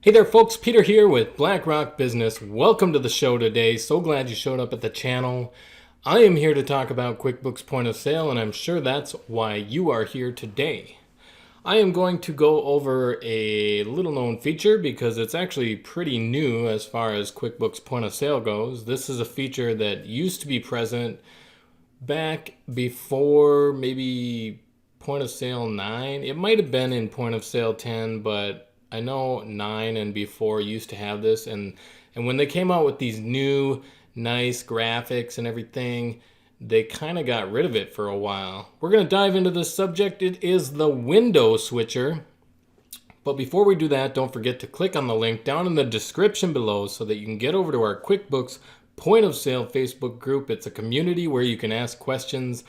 Hey there folks, Peter here with BlackRock Business. Welcome to the show today. So glad you showed up at the channel. I am here to talk about QuickBooks Point of Sale, and I'm sure that's why you are here today. I am going to go over a little known feature because it's actually pretty new as far as QuickBooks Point of Sale goes. This is a feature that used to be present back before maybe Point of Sale 9. It might have been in Point of Sale 10, but I know 9 and before used to have this, and when they came out with these new nice graphics and everything, they kind of got rid of it for a while. We're going to dive into this subject. It is the window switcher. But before we do that, don't forget to click on the link down in the description below so that you can get over to our QuickBooks Point of Sale Facebook group. It's a community where you can ask questions,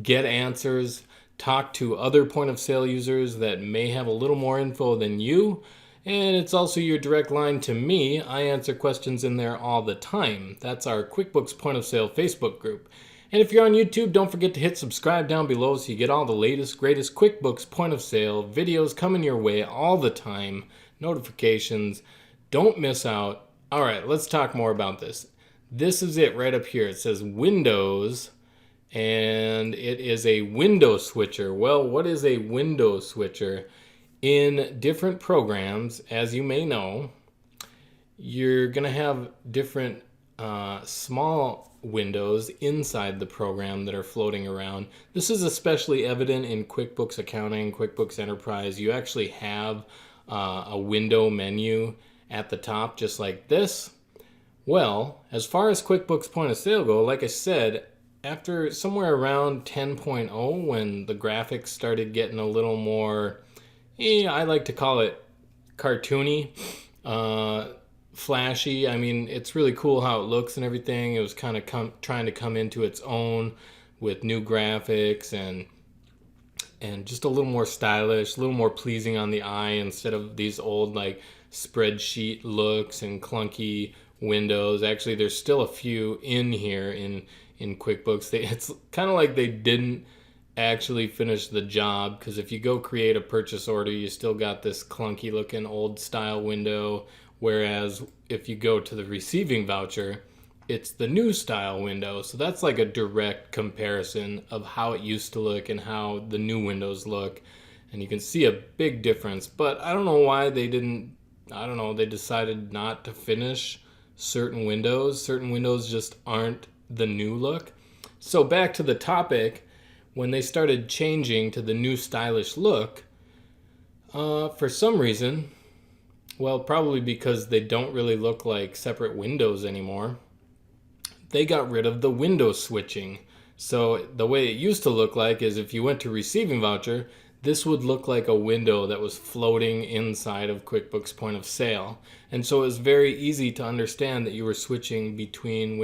get answers, talk to other point of sale users that may have a little more info than you. And it's also your direct line to me. I answer questions in there all the time. That's our QuickBooks Point of Sale Facebook group. And if you're on YouTube, don't forget to hit subscribe down below so you get all the latest, greatest QuickBooks Point of Sale videos coming your way all the time. Notifications. Don't miss out. All right, let's talk more about this. This is it right up here. It says Windows, and it is a window switcher. Well, what is a window switcher? In different programs, as you may know, you're going to have different small windows inside the program that are floating around. This is especially evident in QuickBooks Accounting, QuickBooks Enterprise. You actually have a window menu at the top, just like this. Well, as far as QuickBooks Point of Sale go, like I said, after somewhere around 10.0, when the graphics started getting a little more, I like to call it cartoony, flashy. I mean, it's really cool how it looks and everything. It was kind of trying to come into its own with new graphics and just a little more stylish, a little more pleasing on the eye instead of these old like spreadsheet looks and clunky windows. Actually, there's still a few in here in QuickBooks. It's kind of like they didn't actually finish the job, because if you go create a purchase order, you still got this clunky looking old style window, whereas if you go to the receiving voucher, it's the new style window. So that's like a direct comparison of how it used to look and how the new windows look, and you can see a big difference. But I don't know why they didn't, I don't know, they decided not to finish certain windows. Certain windows just aren't the new look. So back to the topic, when they started changing to the new stylish look, for some reason, well, probably because they don't really look like separate windows anymore, they got rid of the window switching. So the way it used to look like is if you went to receiving voucher, this would look like a window that was floating inside of QuickBooks Point of Sale. And so it was very easy to understand that you were switching between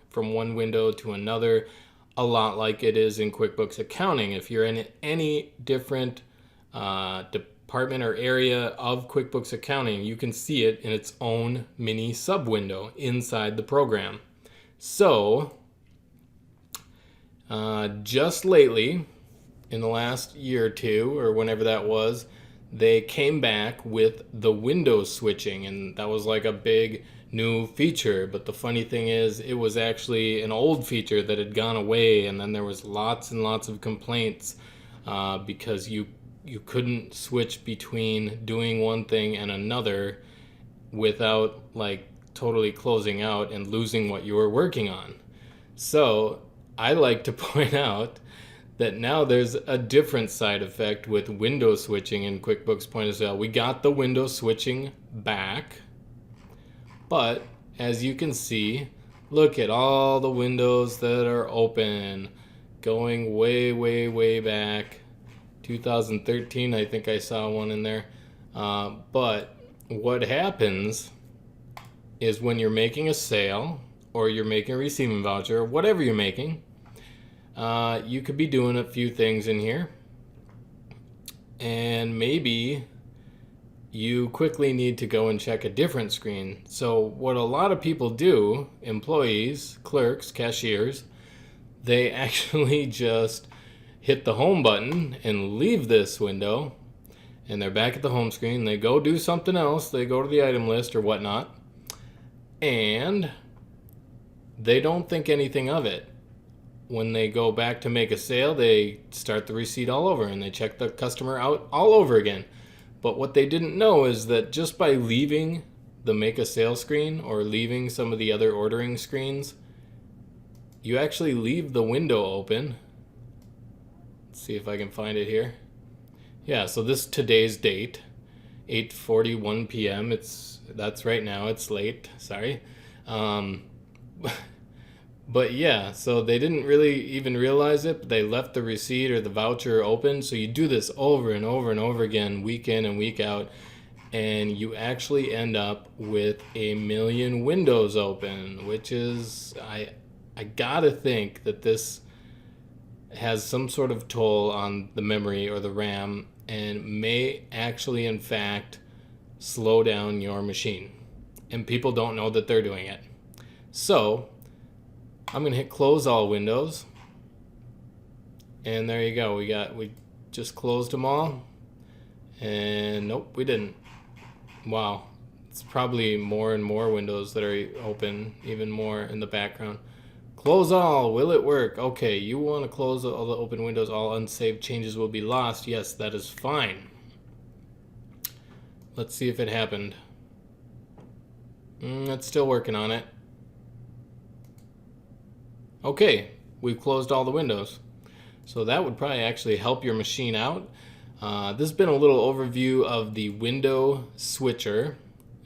from one window to another, a lot like it is in QuickBooks Accounting. If you're in any different department or area of QuickBooks Accounting, you can see it in its own mini sub-window inside the program. So, just lately, in the last year or two, or whenever that was, they came back with the window switching, and that was like a big new feature. But the funny thing is, it was actually an old feature that had gone away, and then there was lots and lots of complaints because you couldn't switch between doing one thing and another without like totally closing out and losing what you were working on. So I like to point out that now there's a different side effect with window switching in QuickBooks Point of Sale. We got the window switching back, but as you can see, look at all the windows that are open, going way, way, way back. 2013, I think I saw one in there. But what happens is when you're making a sale or you're making a receiving voucher, whatever you're making, you could be doing a few things in here, and maybe you quickly need to go and check a different screen. So what a lot of people do, employees, clerks, cashiers, they actually just hit the home button and leave this window and they're back at the home screen. They go do something else. They go to the item list or whatnot, and they don't think anything of it. When they go back to make a sale, they start the receipt all over and they check the customer out all over again. But what they didn't know is that just by leaving the make a sale screen or leaving some of the other ordering screens, you actually leave the window open. Let's see if I can find it here. Yeah, so this is today's date, 8:41 p.m. That's right now. It's late. Sorry. But yeah, so they didn't really even realize it, but they left the receipt or the voucher open. So you do this over and over and over again, week in and week out, and you actually end up with 1,000,000 windows open, which is, I gotta think that this has some sort of toll on the memory or the RAM and may actually, in fact, slow down your machine. And people don't know that they're doing it. So I'm gonna hit close all windows, and there you go. We just closed them all, and nope, we didn't. Wow, it's probably more and more windows that are open, even more in the background. Close all. Will it work? Okay, you want to close all the open windows. All unsaved changes will be lost. Yes, that is fine. Let's see if it happened. It's still working on it. Okay, we've closed all the windows. So that would probably actually help your machine out. This has been a little overview of the window switcher,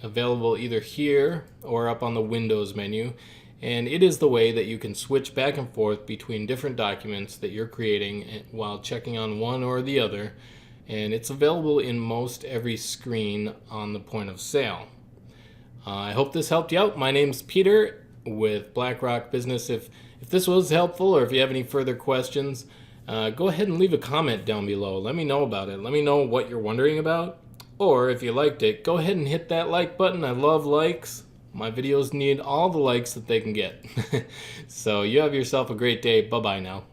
available either here or up on the Windows menu. And it is the way that you can switch back and forth between different documents that you're creating while checking on one or the other. And it's available in most every screen on the point of sale. I hope this helped you out. My name's Peter with BlackRock Business. If this was helpful, or if you have any further questions, go ahead and leave a comment down below. Let me know about it. Let me know what you're wondering about. Or if you liked it, go ahead and hit that like button. I love likes. My videos need all the likes that they can get. So you have yourself a great day. Bye-bye now.